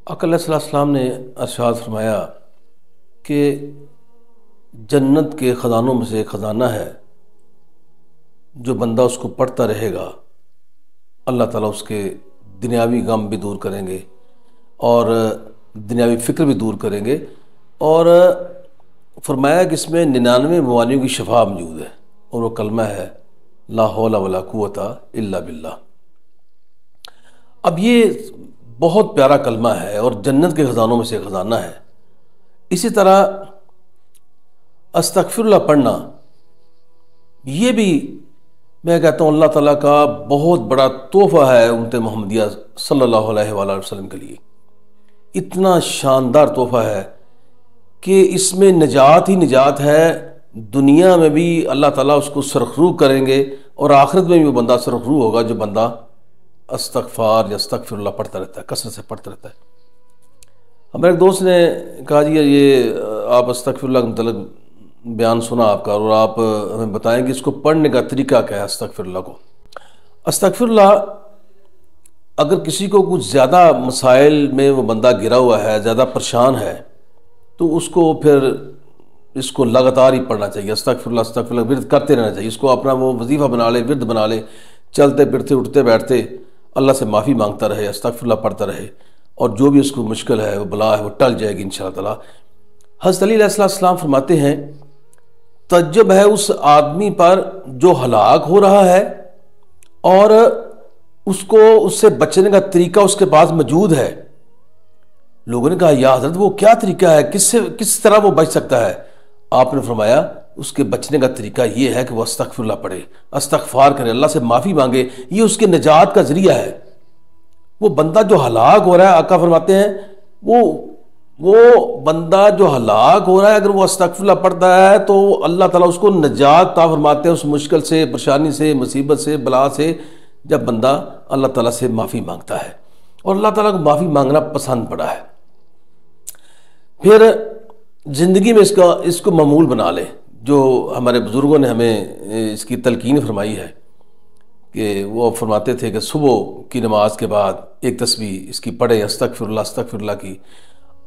آقا علیہ السلام نے ارشاد فرمایا کہ جنت کے خزانوں میں سے ایک خزانہ ہے، جو بندہ اس کو پڑھتا رہے گا اللہ تعالیٰ اس کے دنیاوی غم بھی دور کریں گے اور دنیاوی فکر بھی دور کریں گے، اور فرمایا کہ اس میں 99 بیماریوں کی شفا موجود ہے، اور وہ کلمہ ہے لا حول ولا قوت الا باللہ۔ اب یہ بہت پیارا کلمہ ہے اور جنت کے خزانوں میں سے خزانہ ہے۔ اسی طرح استغفر اللہ پڑھنا، یہ بھی میں کہتا ہوں اللہ تعالیٰ کا بہت بڑا تحفہ ہے امت محمدیہ صلی اللہ علیہ وآلہ وسلم کے لیے۔ اتنا شاندار تحفہ ہے کہ اس میں نجات ہی نجات ہے، دنیا میں بھی اللہ تعالیٰ اس کو سرخرو کریں گے اور آخرت میں بھی وہ بندہ سرخرو ہوگا جو بندہ استغفار یا استغفر اللہ پڑھتا رہتا ہے، کثرت سے پڑھتا رہتا ہے۔ ہمارے ایک دوست نے کہا جی یہ آپ استغفر اللہ کا متعلق بیان سنا آپ کا، اور آپ ہمیں بتائیں کہ اس کو پڑھنے کا طریقہ کیا ہے استغفر اللہ کو۔ استغفر اللہ اگر کسی کو کچھ زیادہ مسائل میں وہ بندہ گرا ہوا ہے، زیادہ پریشان ہے، تو اس کو پھر اس کو لگاتار ہی پڑھنا چاہیے، استغفر اللہ ورد کرتے رہنا چاہیے۔ اس کو اپنا وہ وظیفہ بنا لے، ورد بنا لے، چلتے پھرتے اٹھتے بیٹھتے اللہ سے معافی مانگتا رہے، استغفر اللہ پڑھتا رہے، اور جو بھی اس کو مشکل ہے، وہ بلا ہے، وہ ٹل جائے گی انشاءاللہ تعالی۔ حضرت علی علیہ السلام فرماتے ہیں تعجب ہے اس آدمی پر جو ہلاک ہو رہا ہے اور اس سے بچنے کا طریقہ اس کے پاس موجود ہے۔ لوگوں نے کہا یا حضرت وہ کیا طریقہ ہے، کس طرح وہ بچ سکتا ہے؟ آپ نے فرمایا اس کے بچنے کا طریقہ یہ ہے کہ وہ استغفر اللہ پڑھے، استغفار کرے، اللہ سے معافی مانگے، یہ اس کے نجات کا ذریعہ ہے۔ وہ بندہ جو ہلاک ہو رہا ہے، آقا فرماتے ہیں وہ بندہ جو ہلاک ہو رہا ہے اگر وہ استغفر اللہ پڑھتا ہے تو اللہ تعالیٰ اس کو نجات عطا فرماتے ہیں اس مشکل سے، پریشانی سے، مصیبت سے، بلا سے، جب بندہ اللہ تعالیٰ سے معافی مانگتا ہے، اور اللہ تعالیٰ کو معافی مانگنا پسند پڑا ہے۔ پھر زندگی میں اس کو معمول بنا لے، جو ہمارے بزرگوں نے ہمیں اس کی تلقین فرمائی ہے کہ وہ فرماتے تھے کہ صبح کی نماز کے بعد ایک تسبیح اس کی پڑھے استغفر اللہ کی،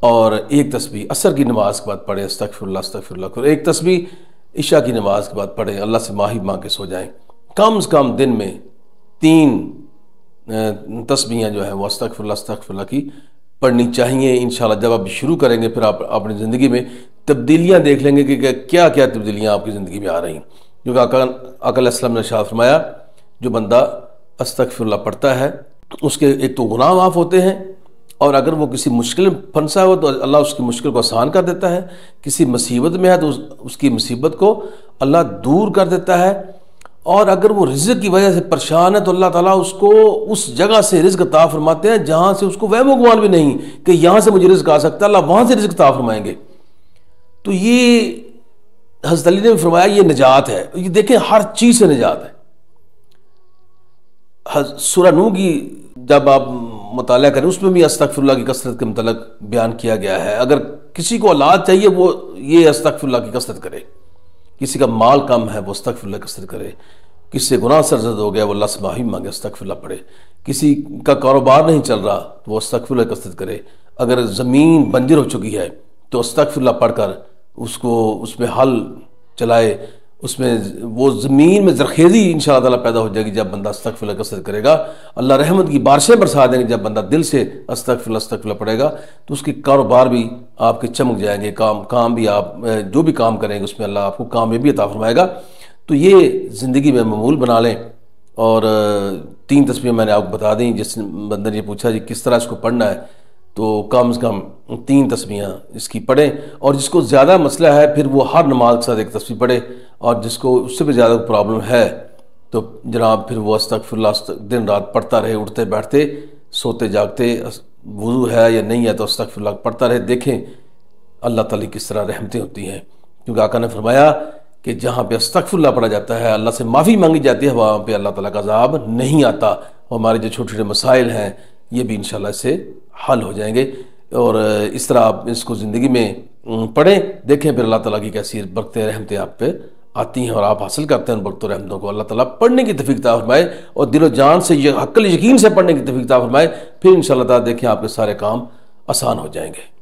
اور ایک تسبیح عصر کی نماز کے بعد پڑھے استغفر اللہ اور ایک تسبیح عشاء کی نماز کے بعد پڑھے، اللہ سے معافی مانگ کے سو جائیں۔ کم سے کم دن میں 3 تسبیحیں جو ہیں وہ استغفر اللہ کی پڑھنی چاہیے۔ انشاءاللہ جب آپ شروع کریں گے پھر آپ اپنی زندگی میں تبدیلیاں دیکھ لیں گے کہ کیا کیا تبدیلیاں آپ کی زندگی میں آ رہی ہیں، کیونکہ آقا علیہ السلام نے ارشاد فرمایا جو بندہ استغفر اللہ پڑھتا ہے اس کے ایک تو گناہ معاف ہوتے ہیں، اور اگر وہ کسی مشکل میں پھنسا ہو تو اللہ اس کی مشکل کو آسان کر دیتا ہے، کسی مصیبت میں ہے تو اس کی مصیبت کو اللہ دور کر دیتا ہے، اور اگر وہ رزق کی وجہ سے پریشان ہے تو اللہ تعالیٰ اس کو اس جگہ سے رزق عطا فرماتے ہیں جہاں سے اس کو وہم و گمان بھی نہیں کہ یہاں سے مجھے رزق آ سکتا ہے، اللہ وہاں سے رزق عطا فرمائیں گے۔ تو یہ حضرت علی نے فرمایا یہ نجات ہے، یہ دیکھیں ہر چیز سے نجات ہے۔ سورہ نوح کی جب آپ مطالعہ کریں اس میں بھی استغفر اللہ کی کثرت کے متعلق بیان کیا گیا ہے۔ اگر کسی کو اولاد چاہیے وہ یہ استغفر اللہ کی کثرت کرے، کسی کا مال کم ہے وہ استغفر اللہ کی کثرت کرے، کسی سے گناہ سرزد ہو گیا وہ اللہ سے معافی مانگے، استغفر اللہ پڑھے، کسی کا کاروبار نہیں چل رہا تو وہ استغفر اللہ کی کثرت کرے، اگر زمین بنجر ہو چکی ہے تو استغفر اللہ پڑھ کر اس میں حل چلائے، اس میں وہ زمین میں زرخیزی انشاءاللہ تعالیٰ پیدا ہو جائے گی۔ جب بندہ استغفر اللہ کثرت کرے گا اللہ رحمت کی بارشیں برسا دیں گے، جب بندہ دل سے استغفر اللہ پڑھے گا تو اس کے کاروبار بھی آپ کے چمک جائیں گے، کام بھی آپ جو بھی کام کریں گے اس میں اللہ آپ کو کامیابی عطا فرمائے گا۔ تو یہ زندگی میں معمول بنا لیں، اور 3 تسبیحیں میں نے آپ کو بتا دیں۔ جس بندے نے یہ پوچھا جی کس طرح اس کو پڑھنا ہے، تو کم سے کم 3 تسبیحیں اس کی پڑھیں، اور جس کو زیادہ مسئلہ ہے پھر وہ ہر نماز کے ساتھ ایک تسبیح پڑھے، اور جس کو اس سے بھی زیادہ پرابلم ہے تو جناب پھر وہ استغفر اللہ دن رات پڑھتا رہے، اٹھتے بیٹھتے سوتے جاگتے، وضو ہے یا نہیں ہے تو استغفر اللہ پڑھتا رہے۔ دیکھیں اللہ تعالیٰ کس طرح رحمتیں ہوتی ہیں، کیونکہ آقا نے فرمایا کہ جہاں پہ استغفر اللہ پڑھا جاتا ہے، اللہ سے معافی مانگی جاتی ہے، وہاں پہ اللہ تعالیٰ کا عذاب نہیں آتا، اور ہمارے جو چھوٹے چھوٹے مسائل ہیں یہ بھی انشاءاللہ اس سے حل ہو جائیں گے۔ اور اس طرح آپ اس کو زندگی میں پڑھیں، دیکھیں پھر اللہ تعالیٰ کی کیسی برکتیں رحمتیں آپ پہ آتی ہیں اور آپ حاصل کرتے ہیں ان برکت و رحمتوں کو۔ اللہ تعالیٰ پڑھنے کی توفیق عطا فرمائے اور دل و جان سے عقل یقین سے پڑھنے کی توفیق عطا فرمائے، پھر انشاءاللہ تعالیٰ دیکھیں آپ کے سارے کام آسان ہو جائیں گے۔